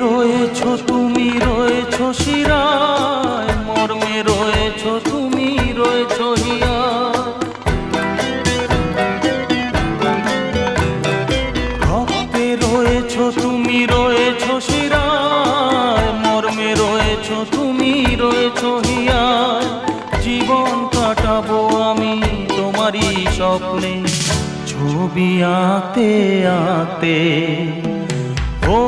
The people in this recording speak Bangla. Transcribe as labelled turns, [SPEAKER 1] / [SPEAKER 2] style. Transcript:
[SPEAKER 1] রয়েছো তুমি, রয়েছো শিরায়, মর্মে রয়েছো তুমি, রয়েছো হিয়ায়। রক্তে রয়েছো তুমি, রয়েছো শিরায়, মর্মে রয়েছো তুমি, রয়েছো হিয়ায়। জীবন কাটাবো আমি তোমারই স্বপ্নে, ছবি আঁকতে আঁকতে। ও